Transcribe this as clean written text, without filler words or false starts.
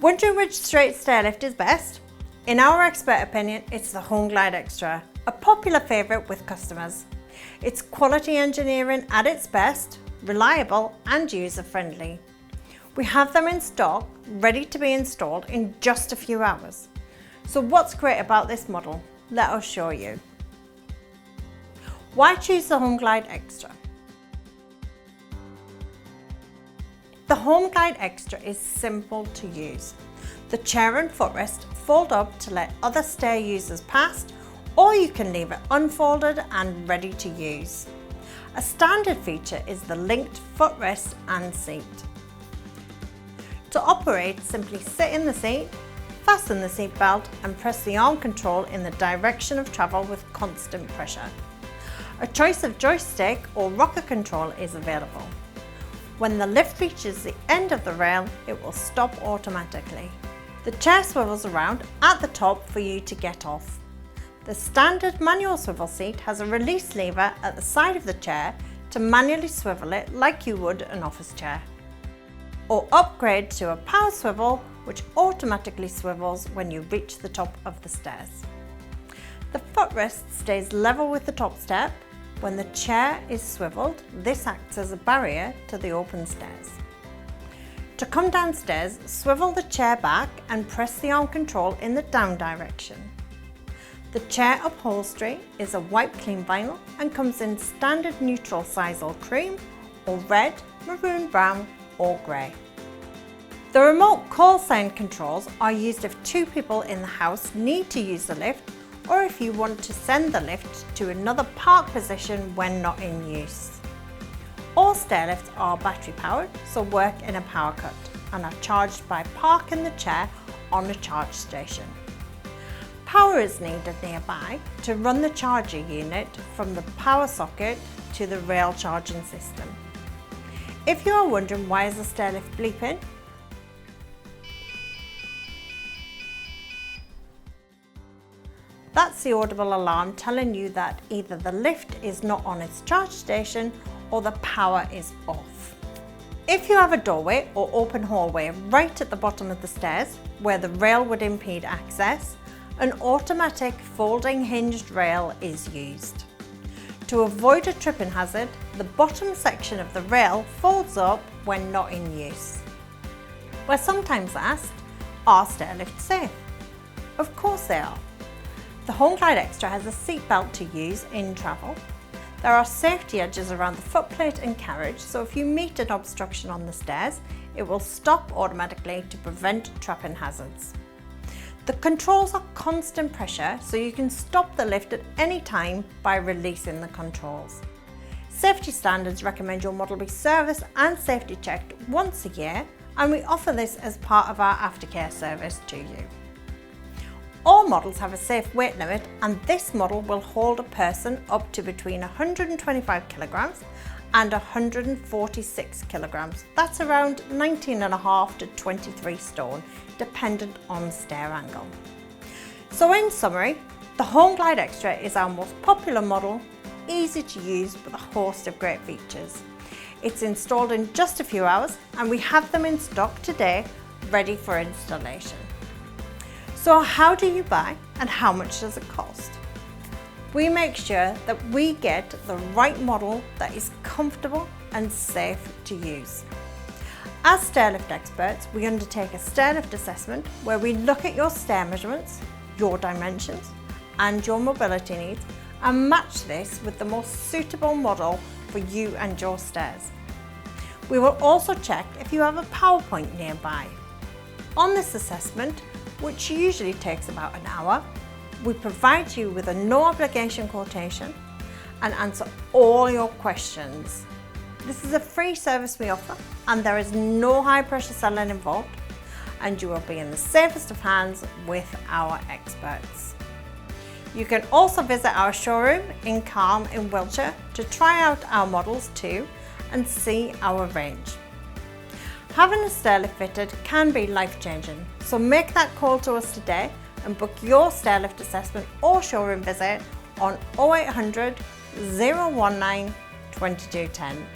Wondering which straight stairlift is best? In our expert opinion, it's the HomeGlide Extra, a popular favourite with customers. It's quality engineering at its best, reliable and user-friendly. We have them in stock, ready to be installed in just a few hours. So what's great about this model? Let us show you. Why choose the HomeGlide Extra? The HomeGlide Extra is simple to use. The chair and footrest fold up to let other stair users past, or you can leave it unfolded and ready to use. A standard feature is the linked footrest and seat. To operate, simply sit in the seat, fasten the seatbelt and press the arm control in the direction of travel with constant pressure. A choice of joystick or rocker control is available. When the lift reaches the end of the rail, it will stop automatically. The chair swivels around at the top for you to get off. The standard manual swivel seat has a release lever at the side of the chair to manually swivel it like you would an office chair. Or upgrade to a power swivel, which automatically swivels when you reach the top of the stairs. The footrest stays level with the top step. When the chair is swiveled, this acts as a barrier to the open stairs. To come downstairs, swivel the chair back and press the arm control in the down direction. The chair upholstery is a wipe clean vinyl and comes in standard neutral size or cream, or red, maroon brown or grey. The remote call sign controls are used if two people in the house need to use the lift, or if you want to send the lift to another park position when not in use. All stairlifts are battery powered, so work in a power cut and are charged by parking the chair on a charge station. Power is needed nearby to run the charger unit from the power socket to the rail charging system. If you are wondering why is the stairlift bleeping, that's the audible alarm telling you that either the lift is not on its charge station or the power is off. If you have a doorway or open hallway right at the bottom of the stairs where the rail would impede access, an automatic folding hinged rail is used. To avoid a tripping hazard, the bottom section of the rail folds up when not in use. We're sometimes asked, are stairlifts safe? Of course they are. The HomeGlide Extra has a seat belt to use in travel. There are safety edges around the footplate and carriage, so if you meet an obstruction on the stairs, it will stop automatically to prevent trapping hazards. The controls are constant pressure, so you can stop the lift at any time by releasing the controls. Safety standards recommend your model be serviced and safety checked once a year, and we offer this as part of our aftercare service to you. All models have a safe weight limit, and this model will hold a person up to between 125 kilograms and 146 kilograms. That's around 19.5 to 23 stone, dependent on stair angle. So in summary, the HomeGlide Extra is our most popular model, easy to use with a host of great features. It's installed in just a few hours, and we have them in stock today, ready for installation. So how do you buy and how much does it cost? We make sure that we get the right model that is comfortable and safe to use. As stairlift experts, we undertake a stairlift assessment where we look at your stair measurements, your dimensions and your mobility needs and match this with the most suitable model for you and your stairs. We will also check if you have a PowerPoint nearby. On this assessment, which usually takes about an hour, we provide you with a no obligation quotation and answer all your questions. This is a free service we offer, and there is no high pressure selling involved, and you will be in the safest of hands with our experts. You can also visit our showroom in Calm in Wiltshire to try out our models too and see our range. Having a stairlift fitted can be life-changing, so make that call to us today and book your stairlift assessment or showroom visit on 0800 019 2210.